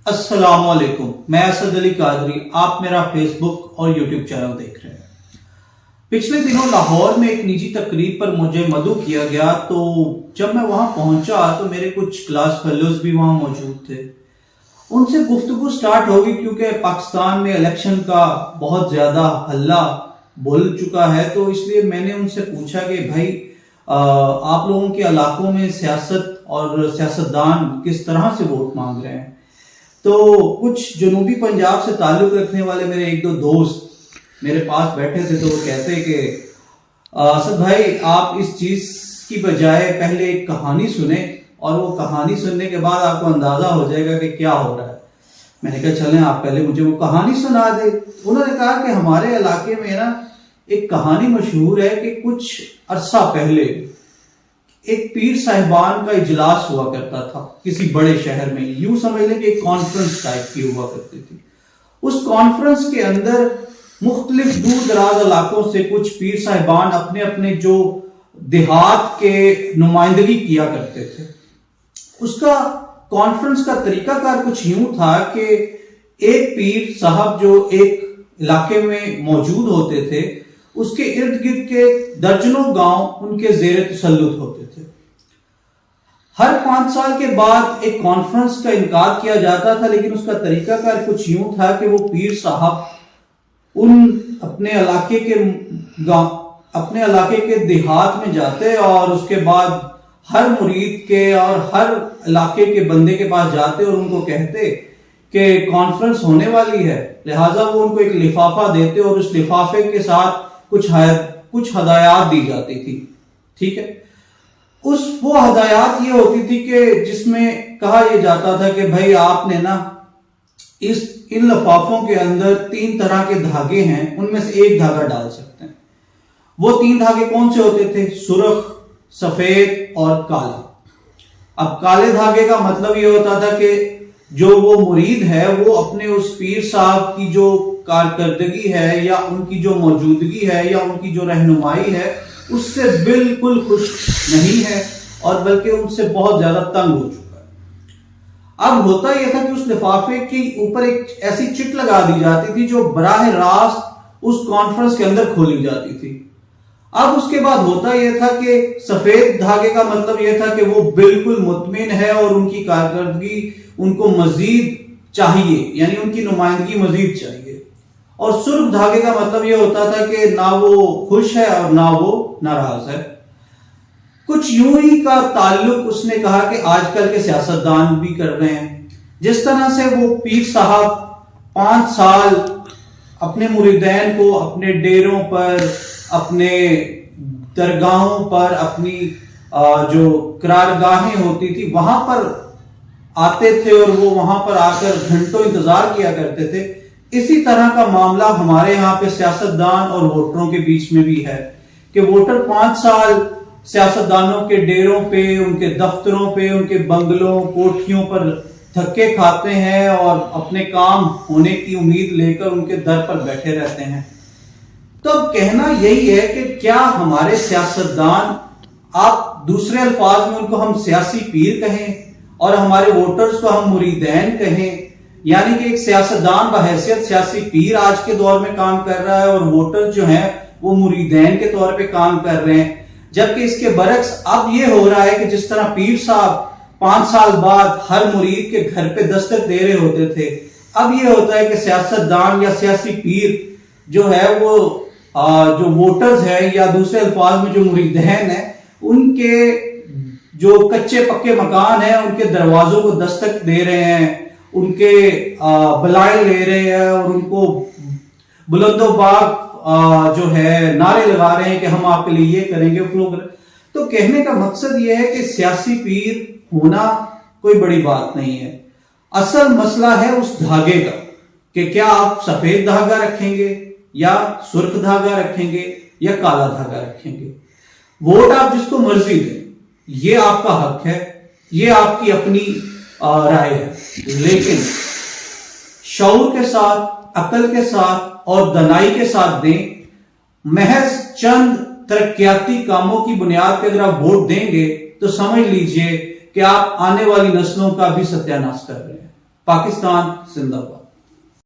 السلام علیکم، میں اسد علی قادری، آپ میرا فیس بک اور یوٹیوب چینل دیکھ رہے ہیں۔ پچھلے دنوں لاہور میں ایک نجی تقریب پر مجھے مدعو کیا گیا، تو جب میں وہاں پہنچا تو میرے کچھ کلاس فیلوز بھی وہاں موجود تھے۔ ان سے گفتگو سٹارٹ ہوگی کیونکہ پاکستان میں الیکشن کا بہت زیادہ ہلہ بول چکا ہے، تو اس لیے میں نے ان سے پوچھا کہ بھائی آپ لوگوں کے علاقوں میں سیاست اور سیاستدان کس طرح سے ووٹ مانگ رہے ہیں؟ تو کچھ جنوبی پنجاب سے تعلق رکھنے والے میرے ایک دو دوست میرے پاس بیٹھے تھے، تو وہ کہتے کہ اسد بھائی آپ اس چیز کی بجائے پہلے ایک کہانی سنیں اور وہ کہانی سننے کے بعد آپ کو اندازہ ہو جائے گا کہ کیا ہو رہا ہے۔ میں نے کہا چلیں آپ پہلے مجھے وہ کہانی سنا دے۔ انہوں نے کہا کہ ہمارے علاقے میں نا ایک کہانی مشہور ہے کہ کچھ عرصہ پہلے ایک پیر صاحبان کا اجلاس ہوا کرتا تھا کسی بڑے شہر میں، یوں سمجھ لیں کہ ایک کانفرنس ٹائپ کی ہوا کرتی تھی۔ اس کانفرنس کے اندر مختلف دور دراز علاقوں سے کچھ پیر صاحبان اپنے اپنے جو دیہات کے نمائندگی کیا کرتے تھے۔ اس کا کانفرنس کا طریقہ کار کچھ یوں تھا کہ ایک پیر صاحب جو ایک علاقے میں موجود ہوتے تھے، اس کے ارد گرد کے درجنوں گاؤں ان کے زیر تسلط ہوتے تھے۔ ہر 5 سال کے بعد ایک کانفرنس کا انعقاد کیا جاتا تھا، لیکن اس کا طریقہ کار کچھ یوں تھا کہ وہ پیر صاحب اپنے علاقے کے دیہات میں جاتے اور اس کے بعد ہر مرید کے اور ہر علاقے کے بندے کے پاس جاتے اور ان کو کہتے کہ کانفرنس ہونے والی ہے، لہٰذا وہ ان کو ایک لفافہ دیتے اور اس لفافے کے ساتھ کچھ ہدایات دی جاتی تھی۔ ٹھیک ہے، وہ ہدایات یہ ہوتی تھی کہ جس میں کہا یہ جاتا تھا کہ بھائی آپ نے نا ان لفافوں کے اندر 3 طرح کے دھاگے ہیں، ان میں سے ایک دھاگا ڈال سکتے ہیں۔ وہ 3 دھاگے کون سے ہوتے تھے؟ سرخ، سفید اور کالا۔ اب کالے دھاگے کا مطلب یہ ہوتا تھا کہ جو وہ مرید ہے وہ اپنے اس پیر صاحب کی جو کارکردگی ہے یا ان کی جو موجودگی ہے یا ان کی جو رہنمائی ہے اس سے بالکل خوش نہیں ہے اور بلکہ ان سے بہت زیادہ تنگ ہو چکا ہے۔ اب ہوتا یہ تھا کہ اس لفافے کے اوپر ایک ایسی چٹ لگا دی جاتی تھی جو براہ راست اس کانفرنس کے اندر کھولی جاتی تھی۔ اب اس کے بعد ہوتا یہ تھا کہ سفید دھاگے کا مطلب یہ تھا کہ وہ بالکل مطمئن ہے اور ان کی کارکردگی ان کو مزید چاہیے، یعنی ان کی نمائندگی مزید چاہیے۔ اور سرخ دھاگے کا مطلب یہ ہوتا تھا کہ نہ وہ خوش ہے اور نہ وہ ناراض ہے۔ کچھ یوں ہی کا تعلق اس نے کہا کہ آج کل کے سیاستدان بھی کر رہے ہیں۔ جس طرح سے وہ پیر صاحب 5 سال اپنے مریدین کو اپنے ڈیروں پر، اپنے درگاہوں پر، اپنی جو قرارگاہیں ہوتی تھی وہاں پر آتے تھے اور وہ وہاں پر آ کر گھنٹوں انتظار کیا کرتے تھے، اسی طرح کا معاملہ ہمارے یہاں پہ سیاستدان اور ووٹروں کے بیچ میں بھی ہے کہ ووٹر 5 سال سیاستدانوں کے ڈیروں پہ، ان کے دفتروں پہ، ان کے بنگلوں، کوٹھیوں پر دھکے کھاتے ہیں اور اپنے کام ہونے کی امید لے کر ان کے در پر بیٹھے رہتے ہیں۔ تو اب کہنا یہی ہے کہ کیا ہمارے سیاستدان، آپ دوسرے الفاظ میں ان کو ہم سیاسی پیر کہیں اور ہمارے ووٹرز کو ہم مریدین کہیں، یعنی کہ ایک سیاستدان بحیثیت سیاسی پیر آج کے دور میں کام کر رہا ہے اور ووٹر جو ہیں وہ مریدین کے طور پہ کام کر رہے ہیں، جبکہ اس کے برعکس اب یہ ہو رہا ہے کہ جس طرح پیر صاحب 5 سال بعد ہر مرید کے گھر پہ دستک دے رہے ہوتے تھے، اب یہ ہوتا ہے کہ سیاستدان یا سیاسی پیر جو ہے وہ جو ووٹرز ہیں یا دوسرے الفاظ میں جو مریدین ہیں ان کے جو کچے پکے مکان ہیں ان کے دروازوں کو دستک دے رہے ہیں، ان کے بلائیں لے رہے ہیں اور ان کو بلند و باغ جو ہے نعرے لگا رہے ہیں کہ ہم آپ کے لیے یہ کریں گے۔ تو کہنے کا مقصد یہ ہے کہ سیاسی پیر ہونا کوئی بڑی بات نہیں ہے، اصل مسئلہ ہے اس دھاگے کا کہ کیا آپ سفید دھاگا رکھیں گے یا سرخ دھاگا رکھیں گے یا کالا دھاگا رکھیں گے۔ ووٹ آپ جس کو مرضی دیں، یہ آپ کا حق ہے، یہ آپ کی اپنی رائے ہے، لیکن شعور کے ساتھ، عقل کے ساتھ اور دانائی کے ساتھ دیں۔ محض چند ترقیاتی کاموں کی بنیاد پہ اگر آپ ووٹ دیں گے تو سمجھ لیجئے کہ آپ آنے والی نسلوں کا بھی ستیہ ناش کر رہے ہیں۔ پاکستان زندہ باد.